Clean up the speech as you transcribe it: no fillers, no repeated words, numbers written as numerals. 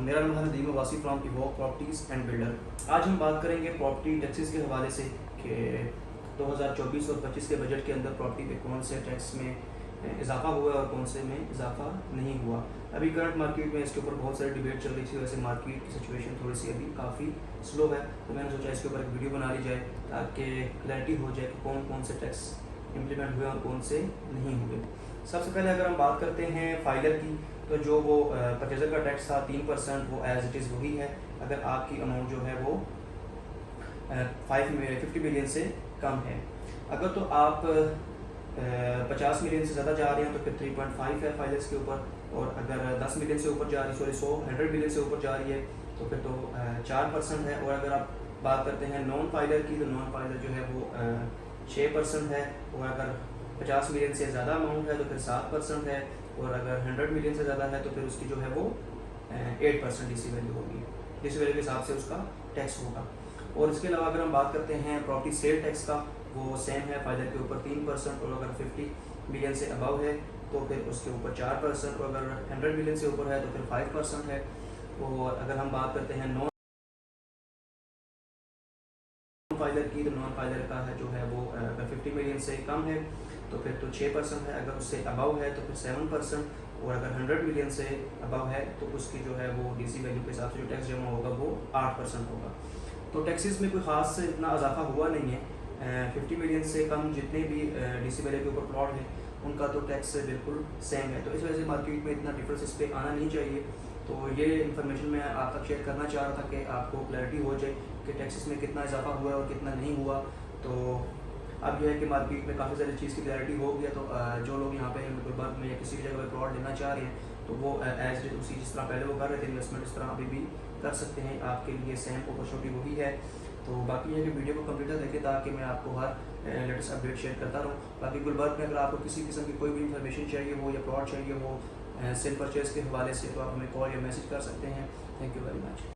मेरा नाम है नदीम वासी from evoke properties and builder. आज हम बात करेंगे प्रॉपर्टी टैक्सेस के हवाले से कि 2024 और 25 के बजट के अंदर प्रॉपर्टी पे कौन से टैक्स में इजाफा हुआ और कौन से में इजाफा नहीं हुआ। अभी करंट मार्केट में इसके ऊपर बहुत सारी डिबेट चल रही थी, वैसे मार्केट की सिचुएशन थोड़ी सी अभी काफ़ी स्लो है, तो मैंने सोचा इसके ऊपर एक वीडियो बना ली जाए ताकि क्लैरिटी हो जाए कि कौन कौन से टैक्स इम्प्लीमेंट हुए और कौन से नहीं हुए। सबसे पहले अगर हम बात करते हैं फाइलर की, तो जो वो परचेजर का टैक्स था 3%, वो एज इट इज़ वही है अगर आपकी अमाउंट जो है वो 50 मिलियन से कम है। अगर तो आप 50 मिलियन से ज़्यादा जा रहे हैं तो फिर 3.5 है फाइलर्स के ऊपर, और अगर 10 मिलियन से ऊपर जा रही 100 मिलियन से ऊपर जा रही है तो फिर तो 4% है। और अगर आप बात करते हैं नॉन फाइलर की, तो नॉन फाइलर जो है वो 6% है, और अगर 50 मिलियन से ज़्यादा अमाउंट है तो फिर 7% है, और अगर 100 मिलियन से ज़्यादा है तो फिर उसकी जो है वो 8% डीसी वैल्यू होगी, डीसी वैल्यू के हिसाब से उसका टैक्स होगा। और इसके अलावा अगर हम बात करते हैं प्रॉपर्टी सेल टैक्स का, वो सेम है फाइलर के ऊपर 3%, और अगर 50 मिलियन से अबव है तो फिर उसके ऊपर 4%, और अगर 100 मिलियन से ऊपर है तो फिर 5% है। और अगर हम बात करते हैं नॉन फाइलर की, तो नॉन फाइलर का है जो है वो अगर 50 मिलियन से कम है तो फिर तो 6% है, अगर उससे अबव है तो फिर 7%, और अगर 100 मिलियन से अबव है तो उसकी जो है वो डीसी वैल्यू के हिसाब से जो टैक्स जमा होगा वो 8% होगा। तो टैक्सेस में कोई ख़ास इतना इजाफा हुआ नहीं है। 50 मिलियन से कम जितने भी डीसी वैल्यू के ऊपर प्लॉट है उनका तो टैक्स बिल्कुल सेम है, तो इस वजह से मार्केट में इतना डिफरेंस इस पर आना नहीं चाहिए। तो ये इन्फॉर्मेशन मैं आप तक शेयर करना चाह रहा था कि आपको क्लैरिटी हो जाए कि टैक्सेस में कितना इजाफा हुआ है और कितना नहीं हुआ। तो अब यह है कि मार्केट में काफ़ी सारी चीज़ की क्लैरिटी हो गया, तो जो लोग यहाँ पे गुलबर्ग में या किसी भी जगह पर प्लॉट लेना चाह रहे हैं तो वो एज इट उसी जिस तरह पहले वो कर रहे थे इन्वेस्टमेंट, इस तरह अभी भी कर सकते हैं। आपके लिए सेम अपॉर्चुनिटी वही है। तो बाकी है कि वीडियो को कंप्लीट देखें ताकि मैं आपको हर लेटेस्ट अपडेट शेयर करता रहूँ। बाकी गुलबर्ग में अगर आपको किसी किस्म की कोई भी इन्फॉर्मेशन चाहिए हो या प्लॉट चाहिए हो सेल परचेज़ के हवाले से, तो आप हमें कॉल या मैसेज कर सकते हैं। Thank you very much.